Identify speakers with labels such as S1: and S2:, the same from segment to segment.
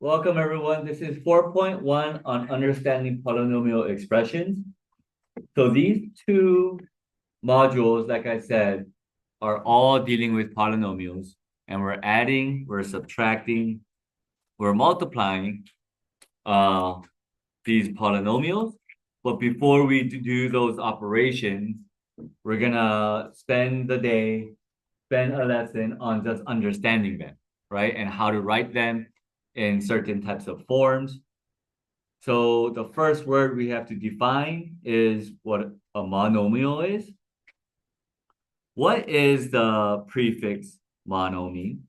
S1: Welcome everyone. This is 4.1 on understanding polynomial expressions. So these two modules, like I said, are all dealing with polynomials, and we're adding, we're subtracting, we're multiplying these polynomials. But before we do those operations, we're gonna spend a lesson on just understanding them, right? And how to write them in certain types of forms. So the first word we have to define is what a monomial is. What is the prefix mono mean?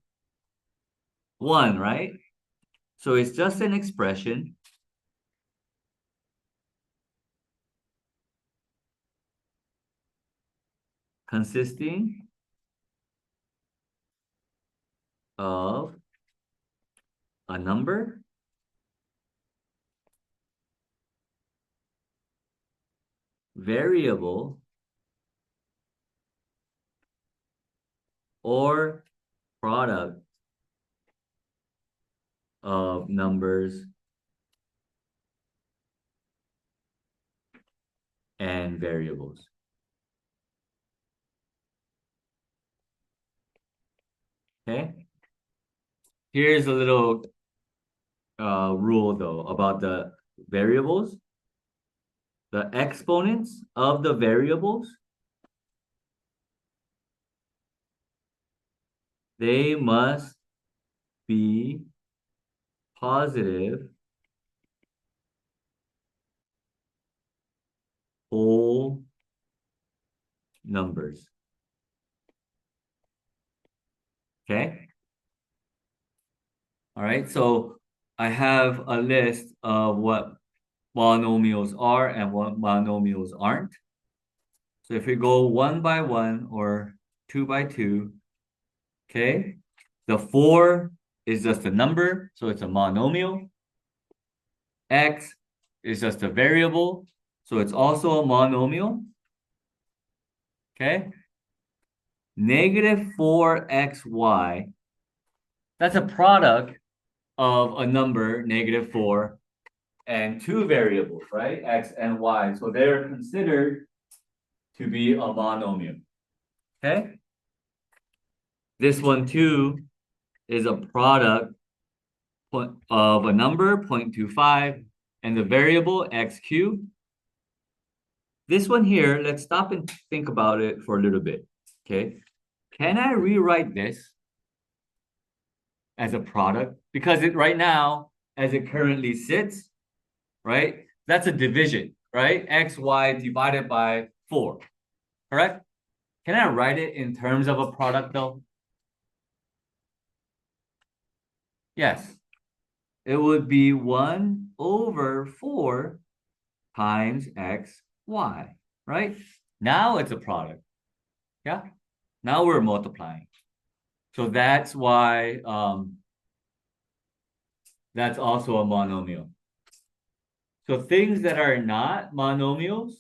S1: One, right? So it's just an expression consisting of a number variable or product of numbers and variables. Okay. Here's a little rule though about the variables. The exponents of the variables, they must be positive whole numbers. Okay. All right. So I have a list of what monomials are and what monomials aren't. So if we go one by one or two by two, okay, the 4 is just a number, so it's a monomial. X is just a variable, so it's also a monomial. Okay. Negative 4xy, that's a product of a number, negative 4, and two variables, right? X and y. So they're considered to be a monomial. Okay. This one too is a product of a number, 0.25, and the variable x cubed. This one here, let's stop and think about it for a little bit. Okay. Can I rewrite this as a product? Because right now, as it currently sits, right? That's a division, right? X, Y divided by 4, correct? Can I write it in terms of a product though? Yes. It would be 1 over 4 times X, Y, right? Now it's a product. Yeah. Now we're multiplying. So that's why that's also a monomial. So things that are not monomials,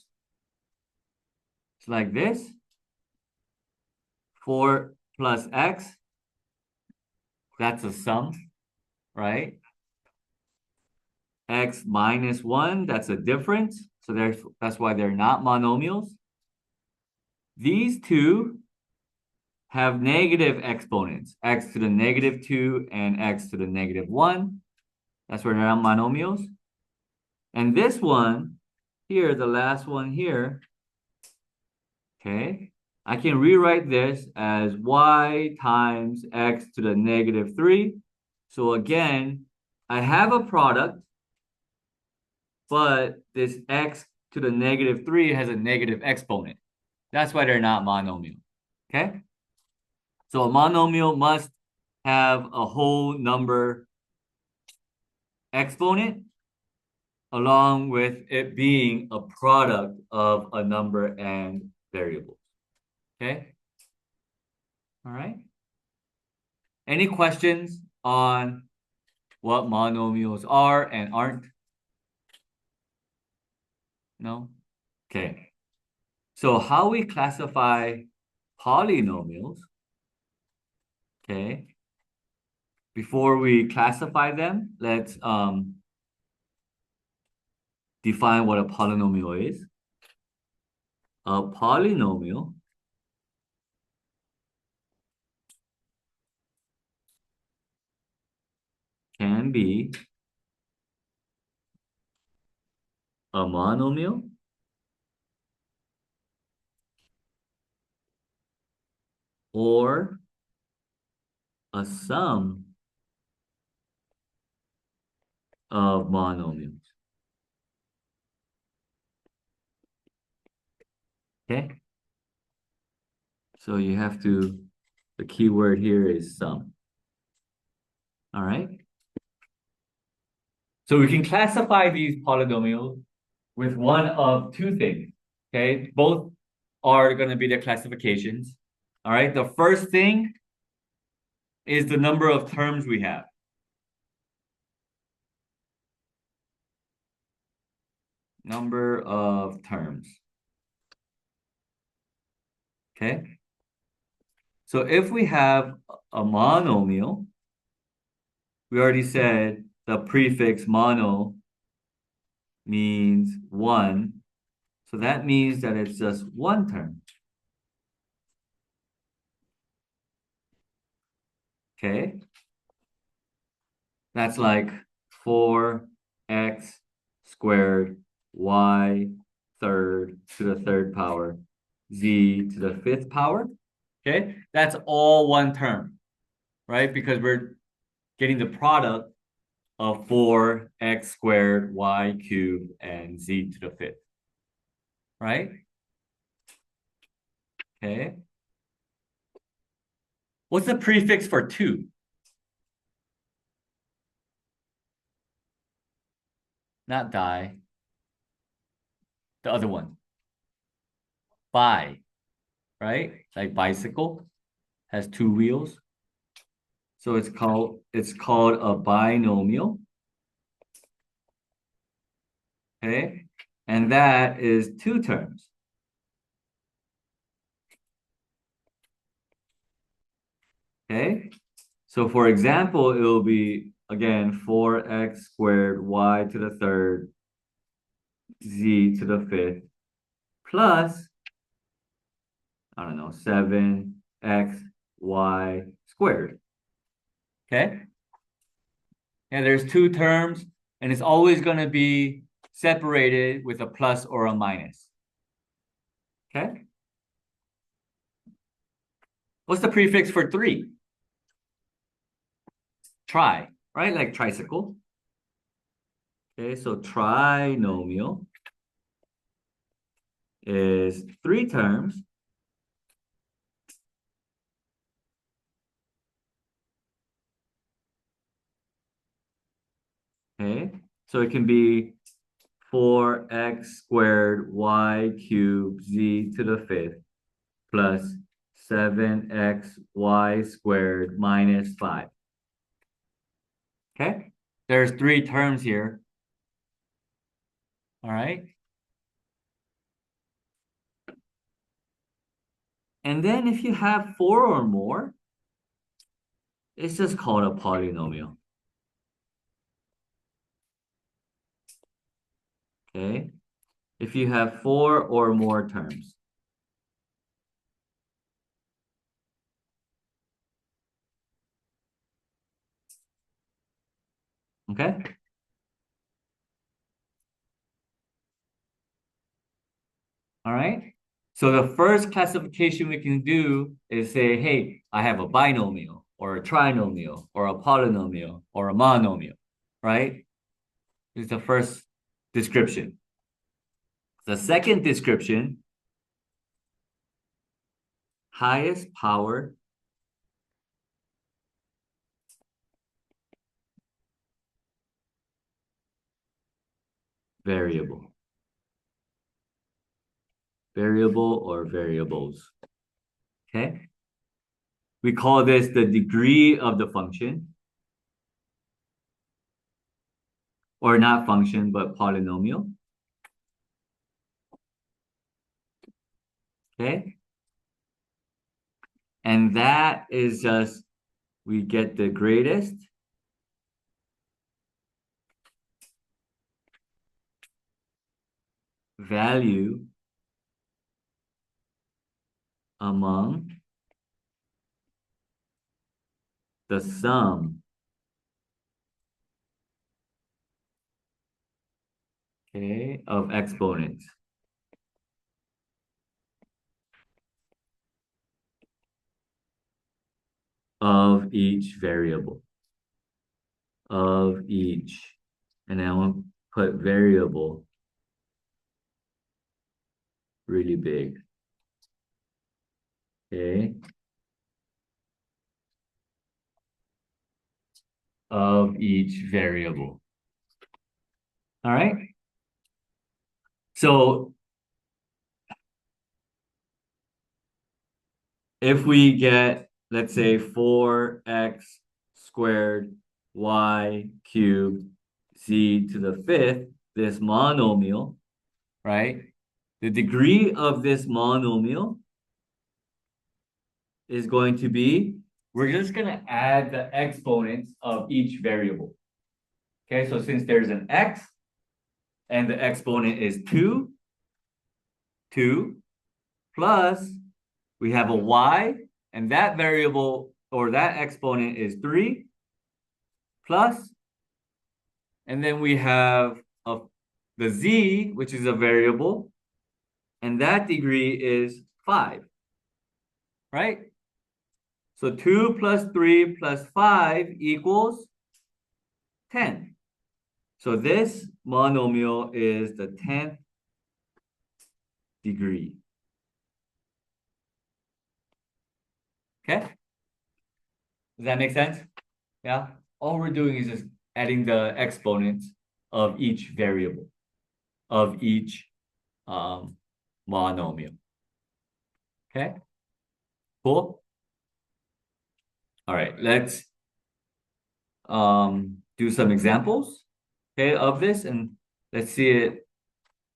S1: it's like this. 4 plus X, that's a sum, right? X minus 1, that's a difference. So that's why they're not monomials. These two have negative exponents, x to the negative 2 and x to the negative 1. That's where they're not monomials. And this one here, the last one here, okay, I can rewrite this as y times x to the negative 3. So again, I have a product, but this x to the negative 3 has a negative exponent. That's why they're not monomial, okay? So a monomial must have a whole number exponent along with it being a product of a number and variables, okay? All right. Any questions on what monomials are and aren't? No? Okay. So how we classify polynomials, okay, before we classify them, let's define what a polynomial is. A polynomial can be a monomial or a sum of monomials. Okay? So you have to, the key word here is sum. All right? So we can classify these polynomials with one of two things. Okay? Both are going to be the classifications. All right? The first thing is the number of terms we have. Number of terms. Okay? So if we have a monomial, we already said the prefix mono means one. So that means that it's just one term. Okay? That's like 4x squared y third to the third power z to the fifth power. Okay? That's all one term, right? Because we're getting the product of 4x squared y cubed and z to the fifth, right? Okay. What's the prefix for 2? Not die. The other one. Bi, right? Like bicycle has 2 wheels. So it's called a binomial. Okay? And that is 2 terms. Okay? So for example, it will be again 4x squared y to the third z to the fifth plus, I don't know, 7x y squared. Okay? And there's 2 terms, and it's always going to be separated with a plus or a minus. Okay? What's the prefix for 3? Tri, right? Like tricycle. Okay, so trinomial is 3 terms. Okay, so it can be 4x squared y cubed z to the fifth plus 7xy squared minus 5. Okay, there's 3 terms here. All right. And then if you have 4 or more, it's just called a polynomial. Okay, if you have 4 or more terms. Okay. All right. So the first classification we can do is say, hey, I have a binomial or a trinomial or a polynomial or a monomial, right? This is the first description. The second description, highest power variable. Variable or variables. Okay. We call this the degree of the function. Or not function, but polynomial. Okay. And that is just, we get the greatest value among the sum, okay, of exponents. Of each variable. Of each. And then I want to put variable really big. Okay. Of each variable. All right. So if we get, let's say, 4x squared y cubed z to the fifth, this monomial, right? The degree of this monomial is going to be, we're just going to add the exponents of each variable. Okay, so since there's an x and the exponent is 2 plus we have a y, and that variable or that exponent is 3 plus, and then we have the z, which is a variable, and that degree is 5, right? So 2 plus 3 plus 5 equals 10. So this monomial is the 10th degree. Okay? Does that make sense? Yeah? All we're doing is just adding the exponents of each variable, of each monomial. Okay? Cool? All right, let's do some examples, okay, of this, and let's see it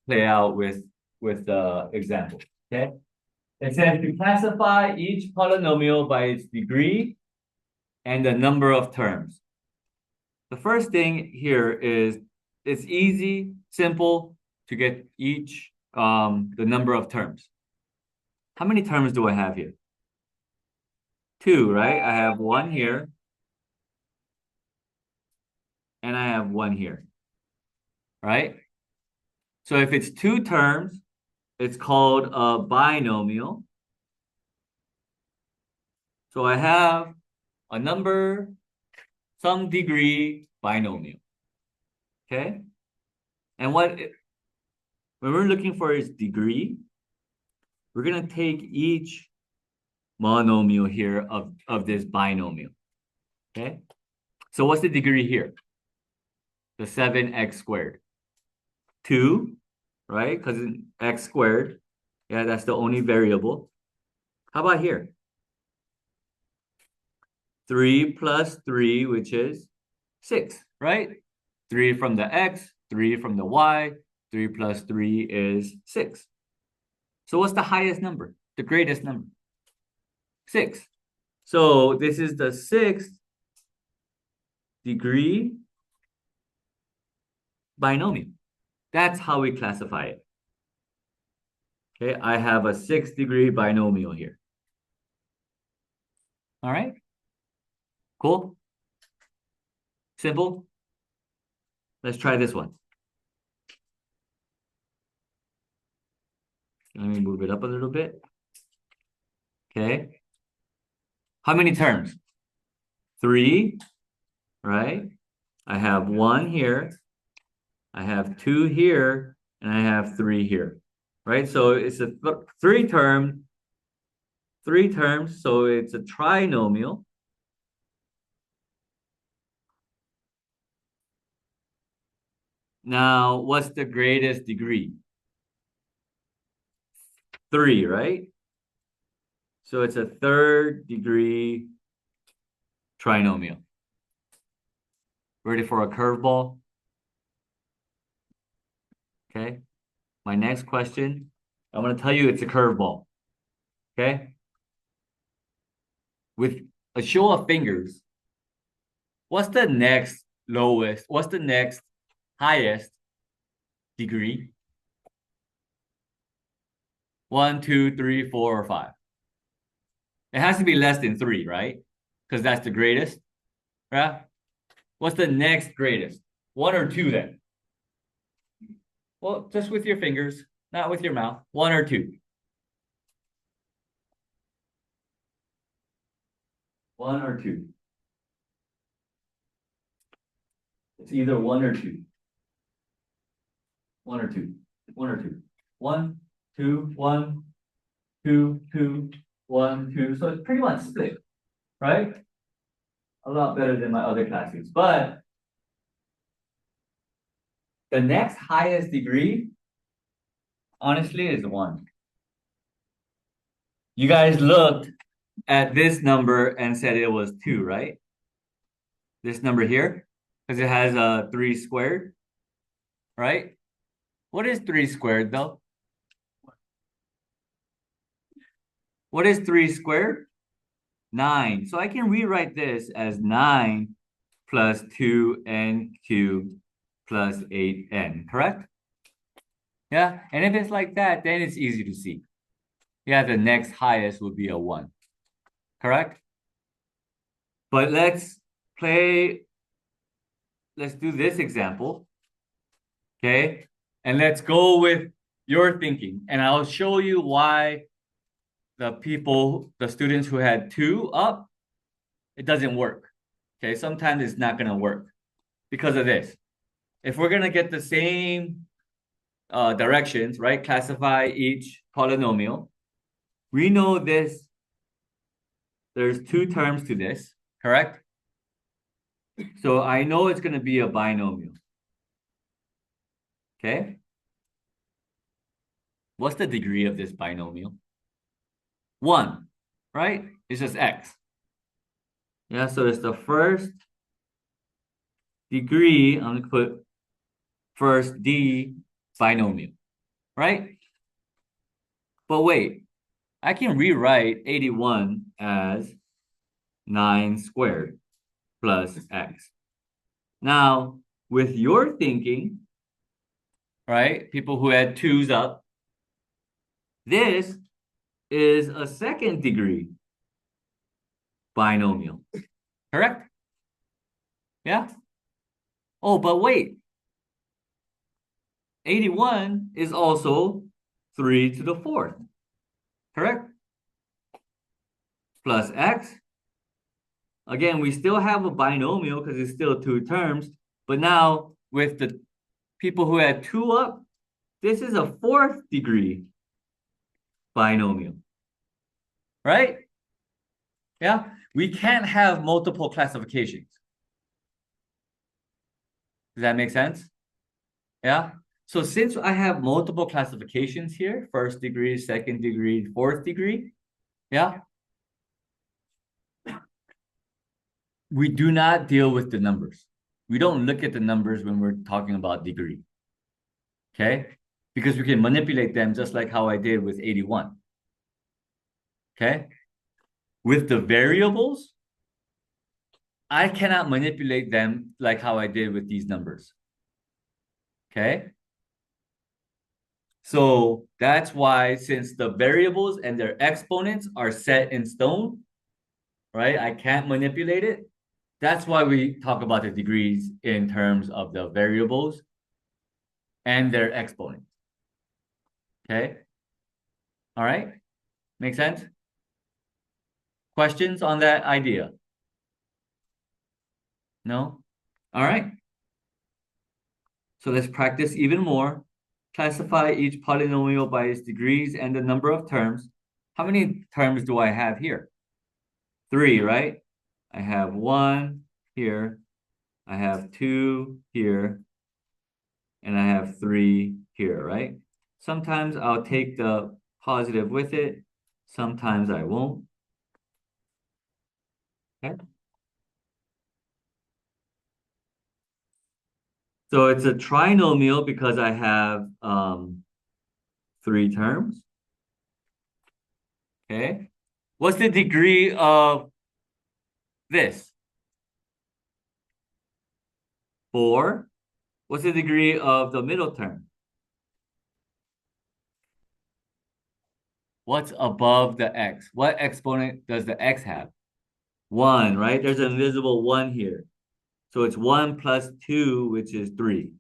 S1: play out with the example. Okay? It says to classify each polynomial by its degree and the number of terms. The first thing here is it's easy, simple to get each the number of terms. How many terms do I have here? 2, right? I have 1 here and I have 1 here, right? So if it's 2 terms, it's called a binomial. So I have a number, some degree binomial. Okay? And when we're looking for its degree, we're going to take each monomial here of this binomial. Okay? So what's the degree here? The 7x squared. 2, right? Because x squared. Yeah, that's the only variable. How about here? 3 plus 3, which is 6, right? 3 from the x, 3 from the y, 3 plus 3 is 6. So what's the highest number? The greatest number? 6. So this is the 6th degree binomial. That's how we classify it. Okay, I have a 6th degree binomial here. All right? Cool? Simple? Let's try this one. Let me move it up a little bit. Okay. How many terms? 3, right? I have 1 here. I have 2 here, and I have 3 here, right? So it's a 3 terms, so it's a trinomial. Now, what's the greatest degree? 3, right? So it's a 3rd degree trinomial. Ready for a curveball? Okay. My next question, I'm going to tell you it's a curveball. Okay. With a show of fingers, what's the next lowest? What's the next highest degree? 1, 2, 3, 4, or 5. It has to be less than 3, right? Because that's the greatest, right? What's the next greatest? 1 or 2 then? Well, just with your fingers, not with your mouth. 1 or 2. 1 or 2. It's either 1 or 2. 1 or 2. 1 or 2. 1, 2, 1, 2, 2, 1, 2. So it's pretty much split, right? A lot better than my other classes. But the next highest degree, honestly, is 1. You guys looked at this number and said it was 2, right? This number here, because it has a 3 squared, right? What is 3 squared though? What is 3 squared? 9. So I can rewrite this as 9 plus 2n cubed plus 8n, correct? Yeah, and if it's like that, then it's easy to see. Yeah, the next highest would be a 1, correct? But let's do this example, okay? And let's go with your thinking, and I'll show you why the students who had 2 up, it doesn't work, okay? Sometimes it's not gonna work because of this. If we're gonna get the same directions, right? Classify each polynomial. We know this, there's 2 terms to this, correct? So I know it's gonna be a binomial, okay? What's the degree of this binomial? 1, right? It's just x. Yeah, so it's the first degree, I'm gonna put first D binomial, right? But wait, I can rewrite 81 as 9 squared plus x. Now, with your thinking, right, people who had 2's up, this is a second degree binomial, correct? Yeah? Oh, but wait, 81 is also 3 to the 4th, correct? Plus x. Again, we still have a binomial because it's still 2 terms, but now with the people who had 2 up, this is a 4th degree binomial, right? Yeah, we can't have multiple classifications. Does that make sense? Yeah. So since I have multiple classifications here, 1st degree, 2nd degree, 4th degree, yeah, we do not deal with the numbers. We don't look at the numbers when we're talking about degree, okay? Because we can manipulate them just like how I did with 81, okay? With the variables, I cannot manipulate them like how I did with these numbers, okay? So that's why, since the variables and their exponents are set in stone, right? I can't manipulate it. That's why we talk about the degrees in terms of the variables and their exponents. Okay? All right? Make sense? Questions on that idea? No? All right. So let's practice even more. Classify each polynomial by its degrees and the number of terms. How many terms do I have here? 3, right? I have 1 here. I have 2 here. And I have 3 here, right? Sometimes I'll take the positive with it. Sometimes I won't. Okay. So it's a trinomial because I have 3 terms. Okay. What's the degree of this? 4. What's the degree of the middle term? What's above the x? What exponent does the x have? 1, right? There's an invisible 1 here. So it's 1 plus 2, which is 3.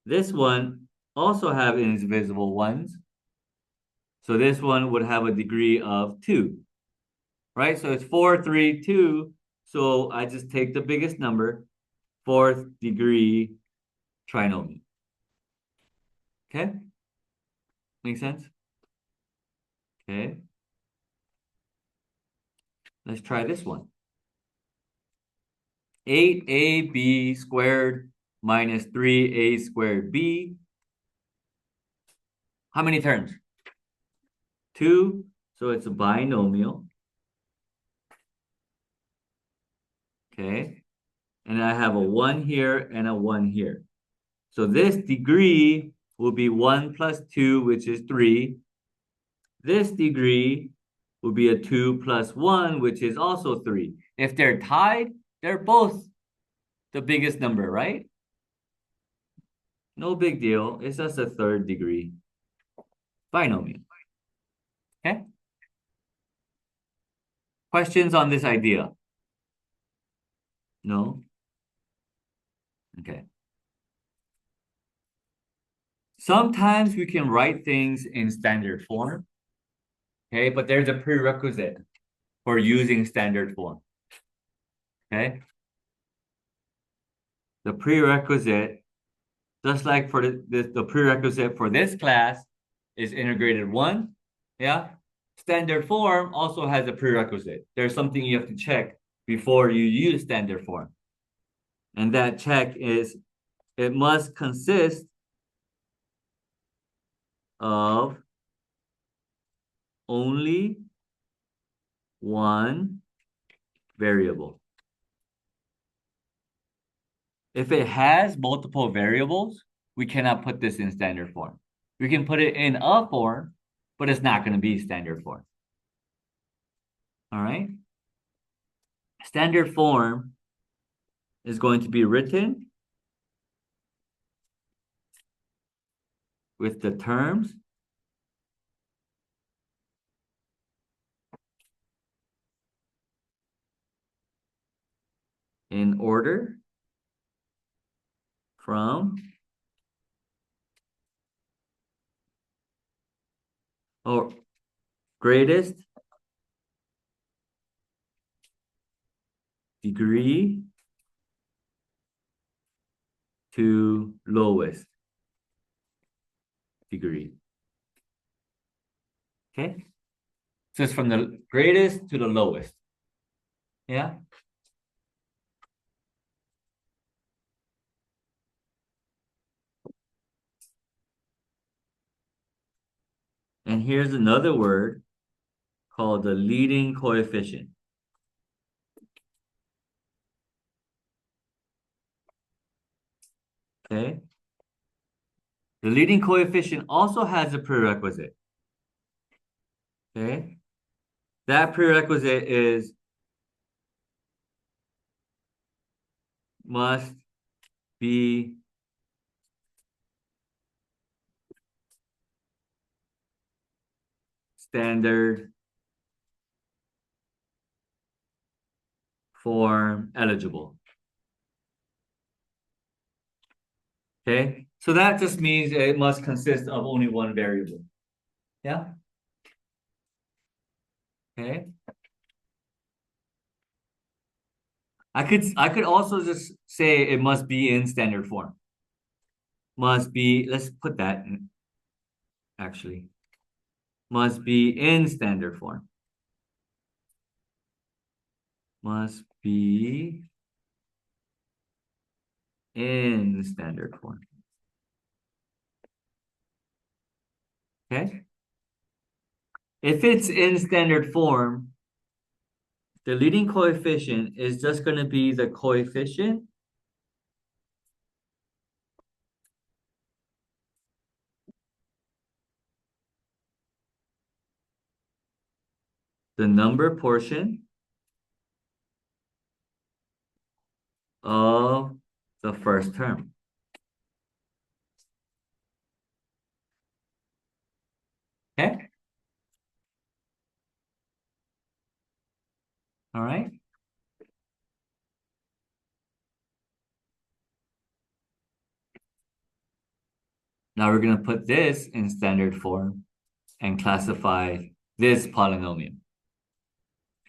S1: This one also have invisible 1s. So this one would have a degree of 2, right? So it's 4, 3, 2. So I just take the biggest number, fourth degree trinomial. Okay? Make sense? Okay. Let's try this one. 8ab squared minus 3a squared b. How many terms? 2. So it's a binomial. Okay. And I have a 1 here and a 1 here. So this degree will be 1 plus 2, which is 3. This degree will be a 2 plus 1, which is also 3. If they're tied, they're both the biggest number, right? No big deal. It's just a third degree binomial. Okay? Questions on this idea? No? Okay. Sometimes we can write things in standard form. Okay, but there's a prerequisite for using standard form. Okay? The prerequisite, just like for the prerequisite for this class is integrated 1. Yeah? Standard form also has a prerequisite. There's something you have to check before you use standard form. And that check is it must consist of only one variable. If it has multiple variables, we cannot put this in standard form. We can put it in a form, but it's not going to be standard form. All right? Standard form is going to be written with the terms in order from or greatest degree to lowest degree. Okay? So it's from the greatest to the lowest. Yeah? And here's another word called the leading coefficient. Okay? The leading coefficient also has a prerequisite. Okay? That prerequisite is must be standard form eligible. Okay? So that just means it must consist of only one variable. Yeah? Okay? I could also just say it must be in standard form. Must be, let's put that in, actually. Must be in standard form. Must be in standard form. Okay? If it's in standard form, the leading coefficient is just going to be the coefficient the number portion of the first term. Okay? All right. Now we're going to put this in standard form and classify this polynomial.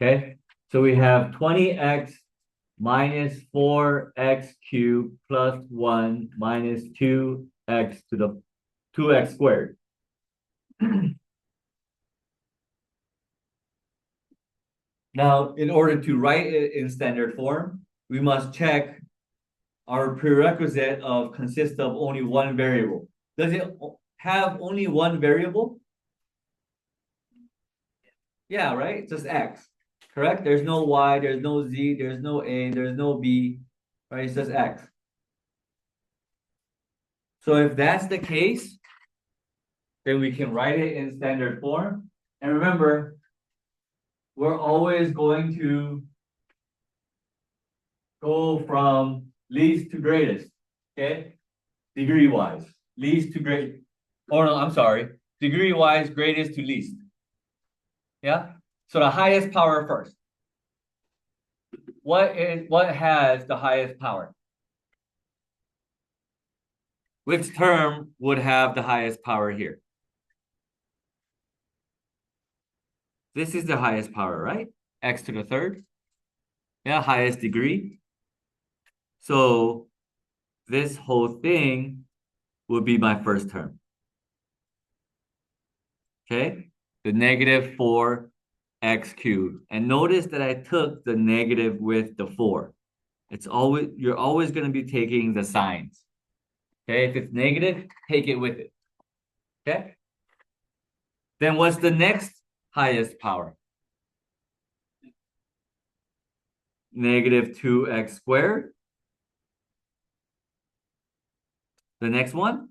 S1: Okay. So we have 20x minus 4x cubed plus 1 minus 2x to the 2x squared. Now, in order to write it in standard form, we must check our prerequisite of consists of only one variable. Does it have only one variable? Yeah, right? Just x, correct? There's no y, there's no z, there's no a, there's no b, right? It's just x. So if that's the case, then we can write it in standard form. And remember, we're always going to go from least to greatest, okay? Degree-wise, least to great. Oh no, I'm sorry. Degree-wise, greatest to least. Yeah? So the highest power first. What has the highest power? Which term would have the highest power here? This is the highest power, right? X to the third. Yeah, highest degree. So this whole thing would be my first term. Okay? The negative 4x cubed. And notice that I took the negative with the 4. You're always going to be taking the signs. Okay? If it's negative, take it with it. Okay? Then what's the next highest power? Negative 2x squared. The next one,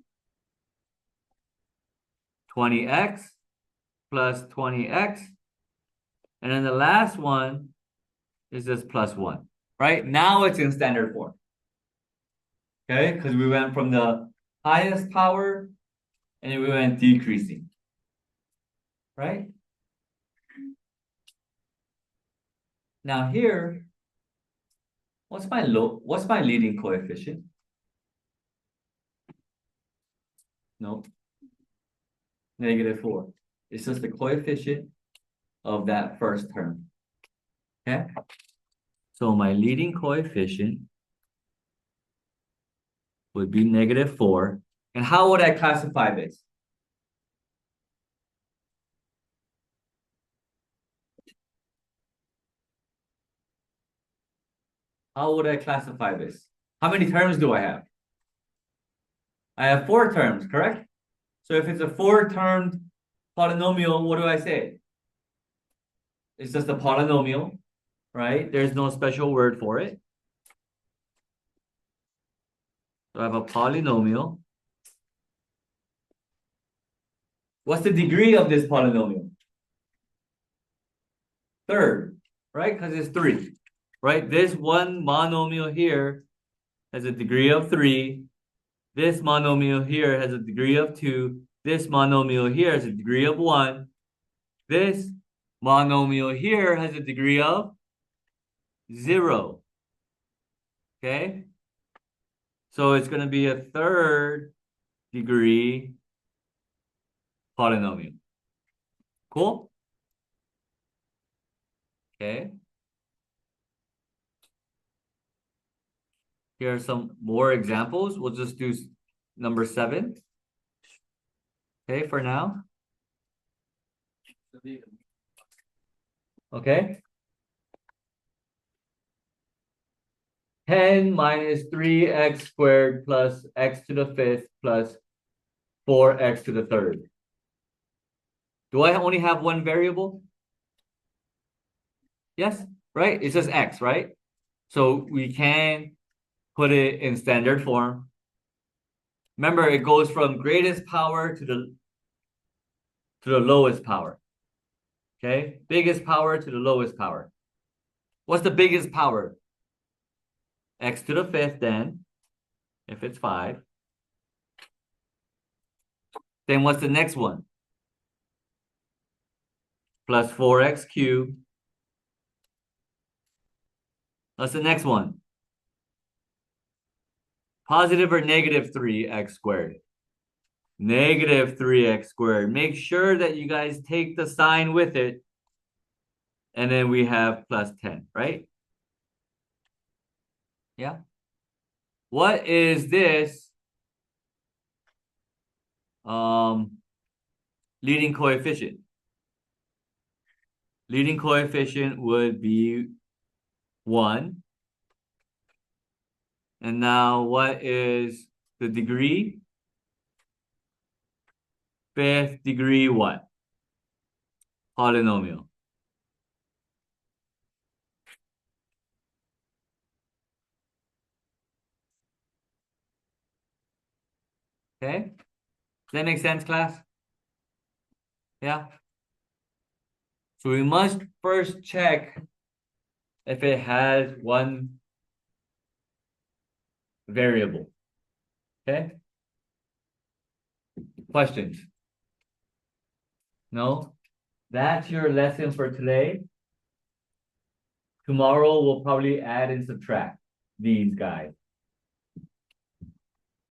S1: 20x plus 20x. And then the last one is just plus 1, right? Now it's in standard form. Okay, because we went from the highest power and we went decreasing, right? Now here, what's my leading coefficient? No, negative 4. It's just the coefficient of that first term. Okay, so my leading coefficient would be negative 4. And how would I classify this? How would I classify this? How many terms do I have? I have 4 terms, correct? So if it's a 4-termed polynomial, what do I say? It's just a polynomial, right? There's no special word for it. So I have a polynomial. What's the degree of this polynomial? Third, right? Because it's 3, right? This one monomial here has a degree of 3. This monomial here has a degree of 2. This monomial here has a degree of 1. This monomial here has a degree of 0. Okay? So it's going to be a third degree polynomial. Cool? Okay. Here are some more examples. We'll just do number 7. Okay, for now. Okay. 10 minus 3x squared plus x to the 5th plus 4x to the 3rd. Do I only have one variable? Yes, right? It's just x, right? So we can put it in standard form. Remember, it goes from greatest power to the lowest power. Okay? Biggest power to the lowest power. What's the biggest power? X to the 5th then, if it's 5. Then what's the next one? Plus 4x cubed That's the next one. Positive or negative 3x squared? Negative 3x squared. Make sure that you guys take the sign with it. And then we have plus 10, right? Yeah. What is this leading coefficient? Leading coefficient would be 1. And now what is the degree? Fifth degree what? Polynomial. Okay? Does that make sense, class? Yeah. So we must first check if it has one variable. Okay? Questions? No? That's your lesson for today. Tomorrow we'll probably add and subtract these guys.